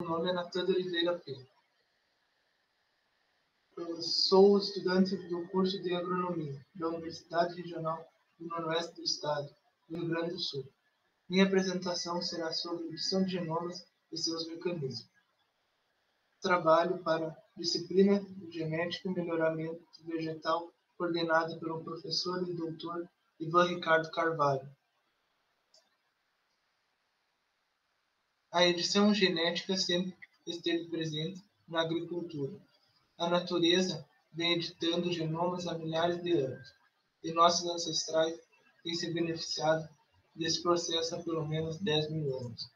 nome é Natan de Oliveira P. Eu sou estudante do curso de Agronomia da Universidade Regional do Noroeste do Estado, do Rio Grande do Sul. Minha apresentação será sobre edição de genomas e seus mecanismos. Trabalho para a disciplina de Genética e Melhoramento Vegetal, coordenada pelo professor e doutor Ivan Ricardo Carvalho. A edição genética sempre esteve presente na agricultura. A natureza vem editando genomas há milhares de anos, e nossos ancestrais têm se beneficiado desse processo há pelo menos 10 mil anos.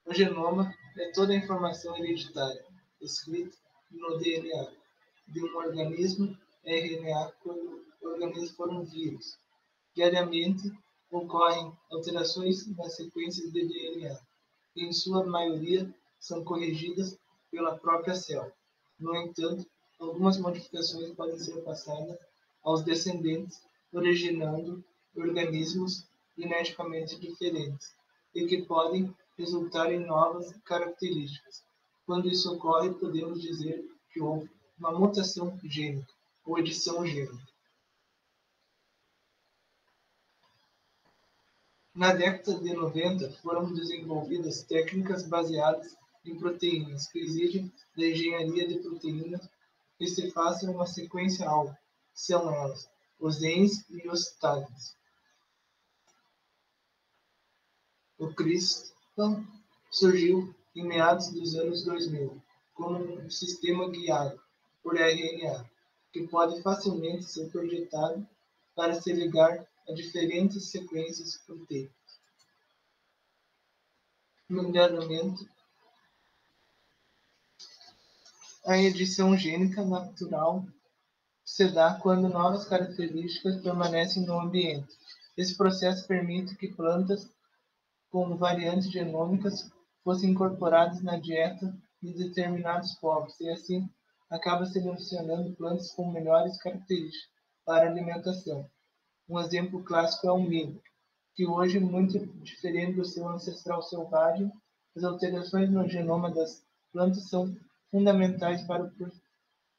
O genoma é toda a informação hereditária, escrita no DNA, de um organismo RNA quando o organismo for um vírus. Diariamente, ocorrem alterações nas sequências de DNA, que em sua maioria são corrigidas pela própria célula. No entanto, algumas modificações podem ser passadas aos descendentes, originando organismos geneticamente diferentes e que podem resultar em novas características. Quando isso ocorre, podemos dizer que houve uma mutação gênica ou edição gênica. Na década de 90, foram desenvolvidas técnicas baseadas em proteínas que exigem da engenharia de proteínas que se faça uma sequência-alvo. São elas, os genes e os tags. O CRISPR surgiu em meados dos anos 2000 como um sistema guiado por RNA, que pode facilmente ser projetado para se ligar a diferentes sequências proteicas. Nomeadamente, a edição gênica natural se dá quando novas características permanecem no ambiente. Esse processo permite que plantas com variantes genômicas fossem incorporadas na dieta de determinados povos, e assim acaba selecionando plantas com melhores características para a alimentação. Um exemplo clássico é o milho, que hoje é muito diferente do seu ancestral selvagem. As alterações no genoma das plantas são fundamentais para o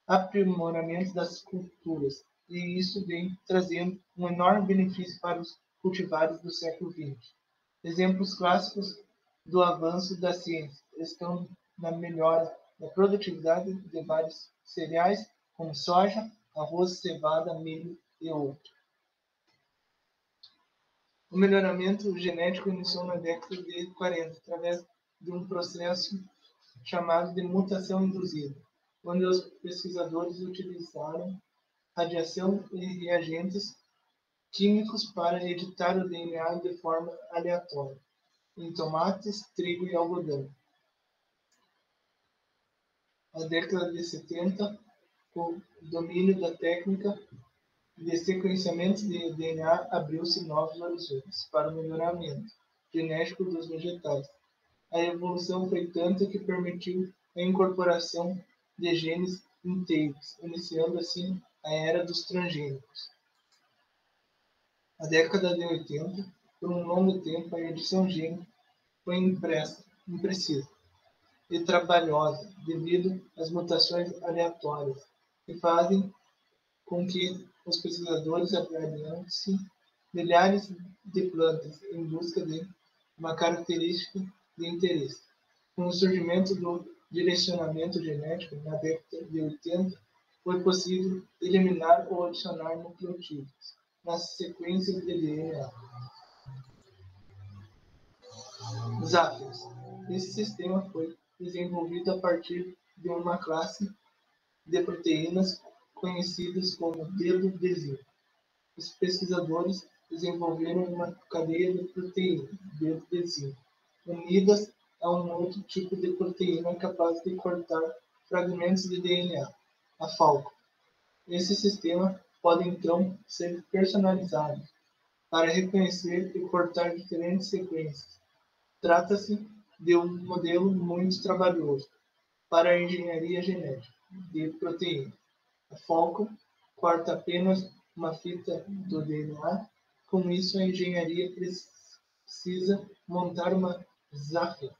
aprimoramento das culturas, e isso vem trazendo um enorme benefício para os cultivares do século XX. Exemplos clássicos do avanço da ciência estão na melhora da produtividade de vários cereais, como soja, arroz, cevada, milho e outros. O melhoramento genético iniciou na década de 40, através de um processo chamado de mutação induzida, onde os pesquisadores utilizaram radiação e reagentes químicos para editar o DNA de forma aleatória, em tomates, trigo e algodão. Na década de 70, com o domínio da técnica de sequenciamento de DNA, abriu-se novos horizontes para o melhoramento genético dos vegetais. A evolução foi tanta que permitiu a incorporação de genes inteiros, iniciando assim a era dos transgênicos. Na década de 80, por um longo tempo, a edição gênica foi imprecisa e trabalhosa devido às mutações aleatórias, que fazem com que os pesquisadores avaliem-se milhares de plantas em busca de uma característica de interesse. Com o surgimento do direcionamento genético na década de 80, foi possível eliminar ou adicionar nucleotídeos nas sequências de DNA. Desafios. Esse sistema foi desenvolvido a partir de uma classe de proteínas conhecidas como dedo de zinco. Os pesquisadores desenvolveram uma cadeia de proteínas, dedo de zinco, unidas a um outro tipo de proteína capaz de cortar fragmentos de DNA, a Falco. Esse sistema pode então ser personalizado para reconhecer e cortar diferentes sequências. Trata-se de um modelo muito trabalhoso para a engenharia genética de proteínas. A Falco corta apenas uma fita do DNA. Com isso, a engenharia precisa montar uma záfia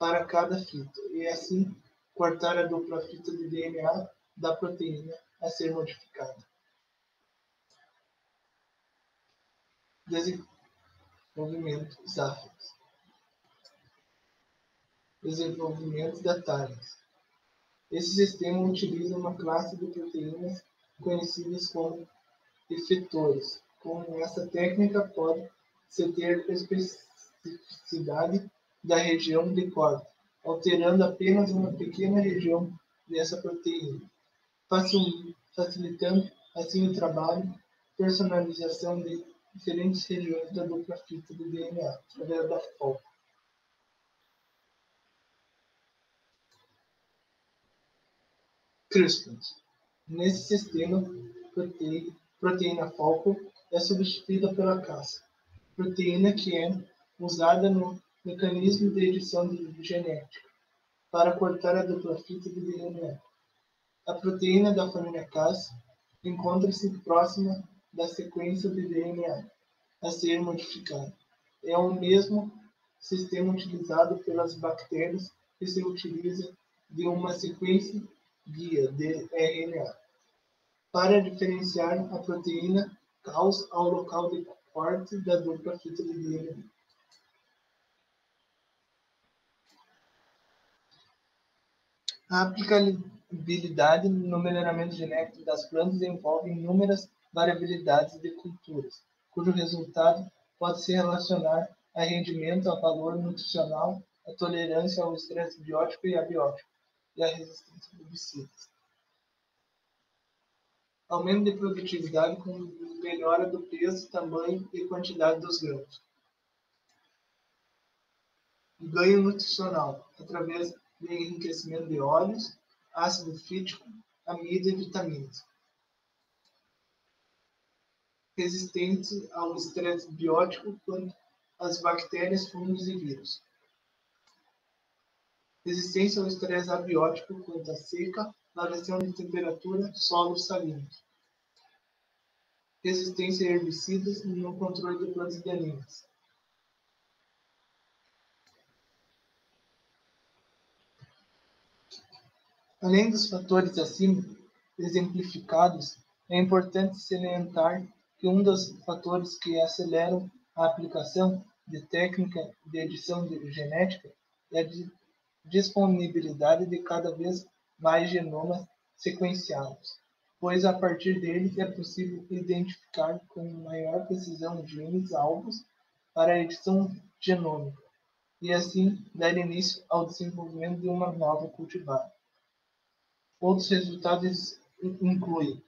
para cada fita, e assim cortar a dupla fita de DNA da proteína a ser modificada. Desenvolvimento SAFs. Desenvolvimento da TARES. Esse sistema utiliza uma classe de proteínas conhecidas como efetores. Com essa técnica, pode-se ter especificidade da região de corte, alterando apenas uma pequena região dessa proteína, facilitando assim o trabalho, personalização de diferentes regiões da dupla fita do DNA, através da FOLC. CRISPR. Nesse sistema, proteína FOLCO é substituída pela Cas, proteína que é usada no mecanismo de edição genética para cortar a dupla fita do DNA. A proteína da família Cas encontra-se próxima da sequência de DNA a ser modificada. É o mesmo sistema utilizado pelas bactérias que se utiliza de uma sequência guia de RNA para diferenciar a proteína CAUS ao local de corte da dupla fita de DNA. A aplicabilidade no melhoramento genético das plantas envolve inúmeras variabilidades de culturas, cujo resultado pode se relacionar a rendimento, a valor nutricional, a tolerância ao estresse biótico e abiótico, e a resistência a herbicidas. Aumento de produtividade com melhora do peso, tamanho e quantidade dos grãos. Ganho nutricional, através de enriquecimento de óleos, ácido fítico, amido e vitaminas. Resistente ao estresse biótico quanto às bactérias, fungos e vírus. Resistência ao estresse abiótico quanto à seca, variação de temperatura, solos salinos. Resistência a herbicidas no controle de plantas daninhas. Além dos fatores acima exemplificados, é importante salientar que um dos fatores que aceleram a aplicação de técnica de edição genética é a disponibilidade de cada vez mais genomas sequenciados, pois a partir deles é possível identificar com maior precisão genes-alvos para a edição genômica, e assim dar início ao desenvolvimento de uma nova cultivar. Outros resultados incluem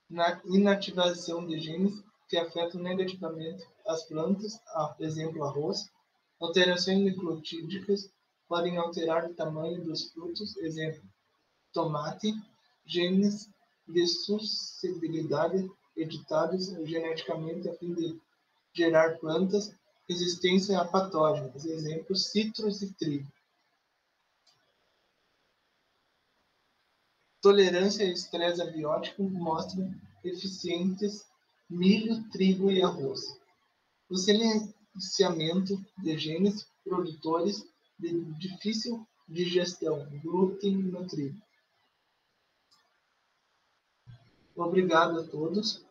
na inativação de genes que afetam negativamente as plantas, por exemplo, arroz. Alterações nucleotídicas podem alterar o tamanho dos frutos, exemplo, tomate. Genes de suscetibilidade editados geneticamente a fim de gerar plantas. Resistência a patógenos, exemplo, citros e trigo. Tolerância a estresse abiótico mostra eficientes milho, trigo e arroz. O silenciamento de genes produtores de difícil digestão, glúten no trigo. Obrigado a todos.